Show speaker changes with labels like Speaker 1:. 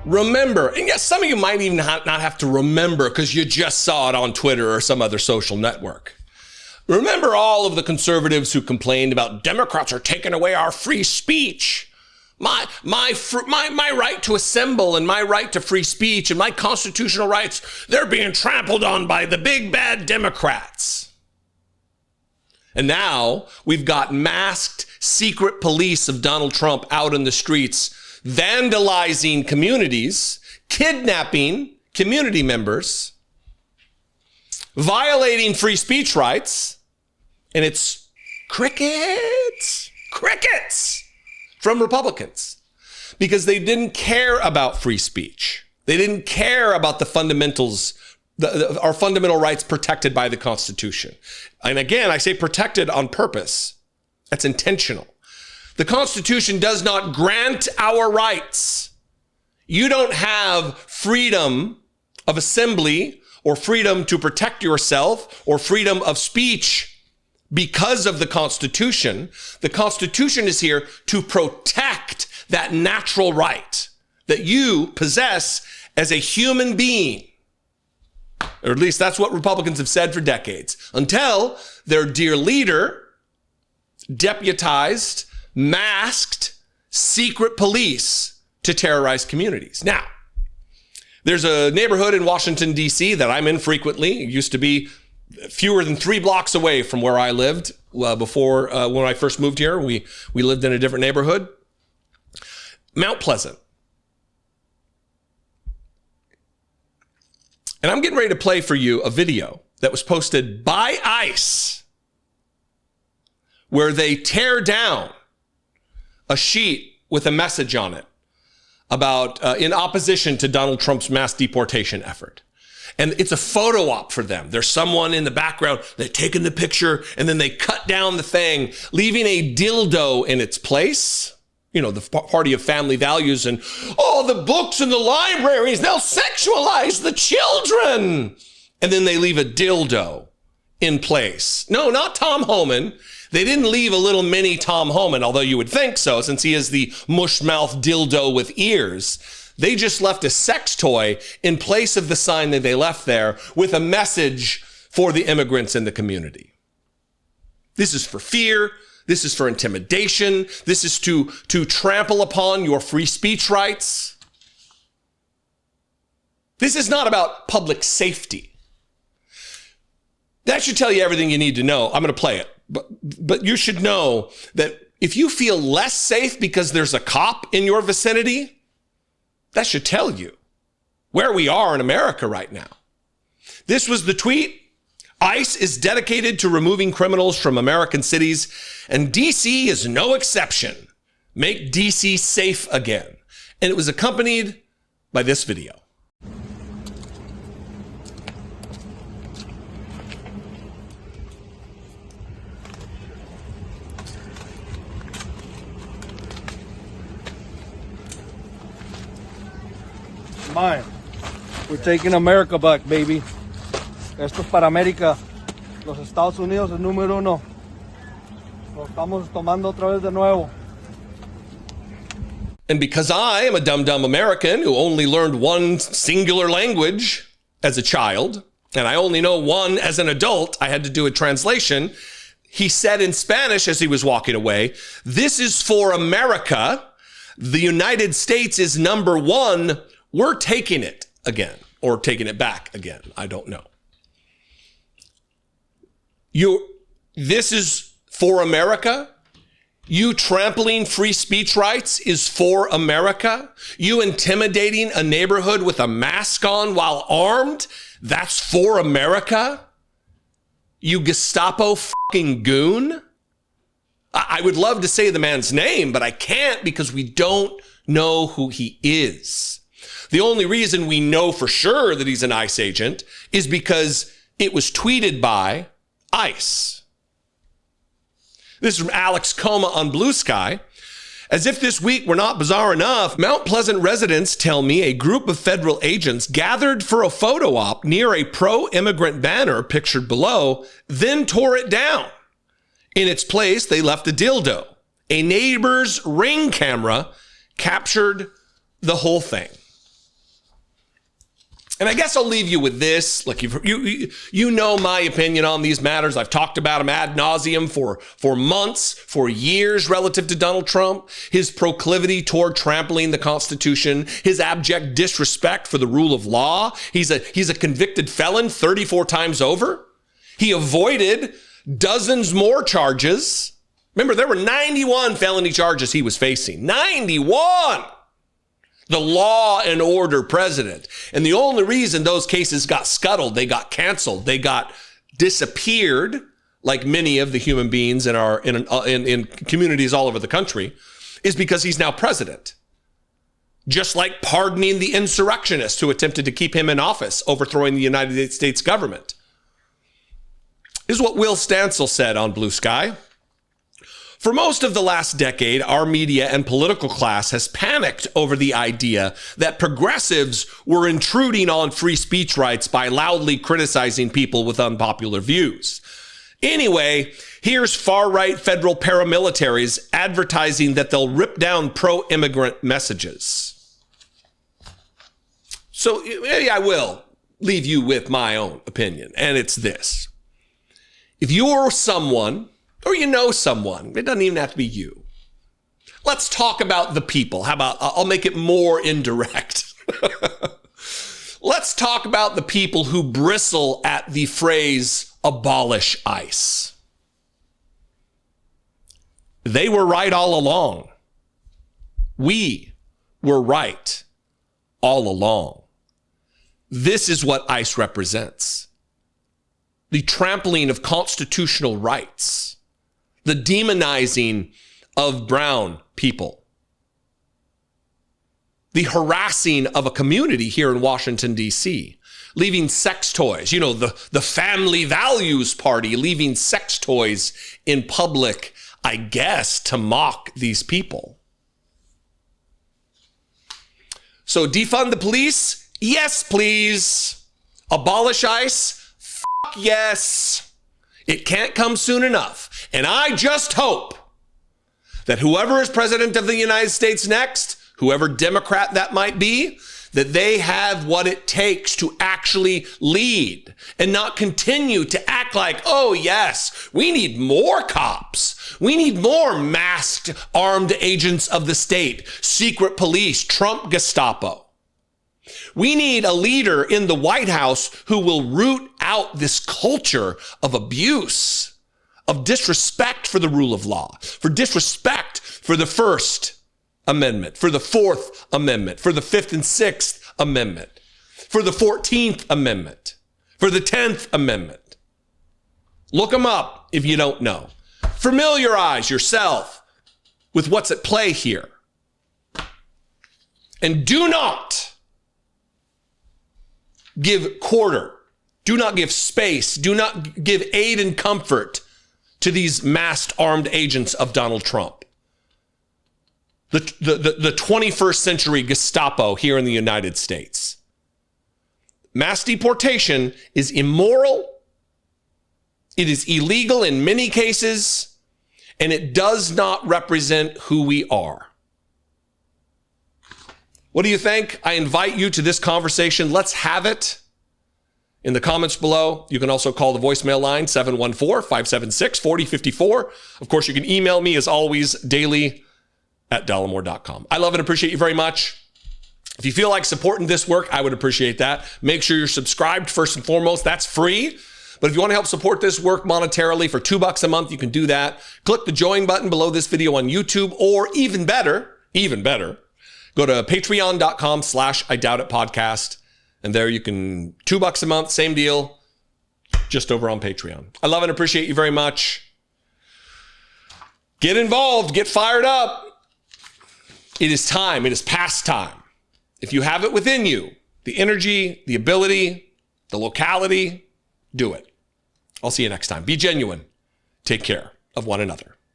Speaker 1: Remember, and yes, some of you might even not have to remember because you just saw it on Twitter or some other social network. Remember all of the conservatives who complained about Democrats are taking away our free speech. My right to assemble and my right to free speech and my constitutional rights, they're being trampled on by the big bad Democrats. And now we've got masked secret police of Donald Trump out in the streets, vandalizing communities, kidnapping community members, violating free speech rights, and it's crickets from Republicans because they didn't care about free speech. They didn't care about the fundamentals, our fundamental rights protected by the Constitution. And again, I say protected on purpose. That's intentional. The Constitution does not grant our rights. You don't have freedom of assembly or freedom to protect yourself or freedom of speech because of the Constitution. The Constitution is here to protect that natural right that you possess as a human being. Or at least that's what Republicans have said for decades, until their dear leader deputized, masked, secret police to terrorize communities. Now, there's a neighborhood in Washington, D.C. that I'm in frequently. It used to be fewer than 3 blocks away from where I lived before when I first moved here. We lived in a different neighborhood. Mount Pleasant. And I'm getting ready to play for you a video that was posted by ICE where they tear down a sheet with a message on it about in opposition to Donald Trump's mass deportation effort. And it's a photo op for them. There's someone in the background, they're taking the picture, and then they cut down the thing, leaving a dildo in its place. You know, the party of family values and, oh, the books in the libraries, they'll sexualize the children. And then they leave a dildo in place. No, not Tom Homan. They didn't leave a little mini Tom Homan, although you would think so, since he is the mush-mouth dildo with ears. They just left a sex toy in place of the sign that they left there with a message for the immigrants in the community. This is for fear. This is for intimidation. This is to trample upon your free speech rights. This is not about public safety. That should tell you everything you need to know. I'm going to play it. But you should know that if you feel less safe because there's a cop in your vicinity, that should tell you where we are in America right now. This was the tweet. ICE is dedicated to removing criminals from American cities, and DC is no exception. Make DC safe again. And it was accompanied by this video.
Speaker 2: Mine. We're taking America back, baby. Esto es para América. Los Estados Unidos es número 1. Lo estamos tomando otra vez de nuevo.
Speaker 1: And because I am a dumb American who only learned one singular language as a child, and I only know one as an adult, I had to do a translation. He said in Spanish as he was walking away, "This is for America. The United States is number 1. We're taking it again, or taking it back again. I don't know." This is for America. You trampling free speech rights is for America. You intimidating a neighborhood with a mask on while armed, that's for America. You Gestapo fucking goon. I would love to say the man's name, but I can't because we don't know who he is. The only reason we know for sure that he's an ICE agent is because it was tweeted by ICE. This is from Alex Coma on Blue Sky. As if this week were not bizarre enough, Mount Pleasant residents tell me a group of federal agents gathered for a photo op near a pro-immigrant banner pictured below, then tore it down. In its place, they left a dildo. A neighbor's Ring camera captured the whole thing. And I guess I'll leave you with this. Look, you know my opinion on these matters. I've talked about him ad nauseum for months, for years relative to Donald Trump, his proclivity toward trampling the Constitution, his abject disrespect for the rule of law. He's a convicted felon 34 times over. He avoided dozens more charges. Remember, there were 91 felony charges he was facing. 91! The law and order president. And the only reason those cases got scuttled, they got canceled, they got disappeared, like many of the human beings in communities all over the country, is because he's now president. Just like pardoning the insurrectionists who attempted to keep him in office, overthrowing the United States government. This is what Will Stansel said on Blue Sky. For most of the last decade, our media and political class has panicked over the idea that progressives were intruding on free speech rights by loudly criticizing people with unpopular views. Anyway, here's far-right federal paramilitaries advertising that they'll rip down pro-immigrant messages. So maybe I will leave you with my own opinion, and it's this. If you're someone, or you know someone, it doesn't even have to be you. Let's talk about the people. How about, I'll make it more indirect. Let's talk about the people who bristle at the phrase, abolish ICE. They were right all along. We were right all along. This is what ICE represents. The trampling of constitutional rights. The demonizing of brown people. The harassing of a community here in Washington, D.C. Leaving sex toys, the Family Values Party leaving sex toys in public, I guess, to mock these people. So defund the police? Yes, please. Abolish ICE? Fuck yes. It can't come soon enough. And I just hope that whoever is president of the United States next, whoever Democrat that might be, that they have what it takes to actually lead and not continue to act like, oh yes, we need more cops. We need more masked armed agents of the state, secret police, Trump Gestapo. We need a leader in the White House who will root out this culture of abuse, of disrespect for the rule of law, for disrespect for the First Amendment, for the Fourth Amendment, for the Fifth and Sixth Amendment, for the 14th Amendment, for the 10th Amendment. Look them up if you don't know. Familiarize yourself with what's at play here. And do not give quarter. Do not give space. Do not give aid and comfort to these masked armed agents of Donald Trump. The 21st century Gestapo here in the United States. Mass deportation is immoral. It is illegal in many cases, and it does not represent who we are. What do you think? I invite you to this conversation. Let's have it in the comments below. You can also call the voicemail line, 714-576-4054. Of course, you can email me as always, daily@dollemore.com. I love and appreciate you very much. If you feel like supporting this work, I would appreciate that. Make sure you're subscribed first and foremost. That's free. But if you want to help support this work monetarily for $2 a month, you can do that. Click the join button below this video on YouTube, or even better, go to patreon.com/IDoubtItPodcast. And there you can, $2 a month, same deal, just over on Patreon. I love and appreciate you very much. Get involved, get fired up. It is time, it is past time. If you have it within you, the energy, the ability, the locality, do it. I'll see you next time. Be genuine. Take care of one another.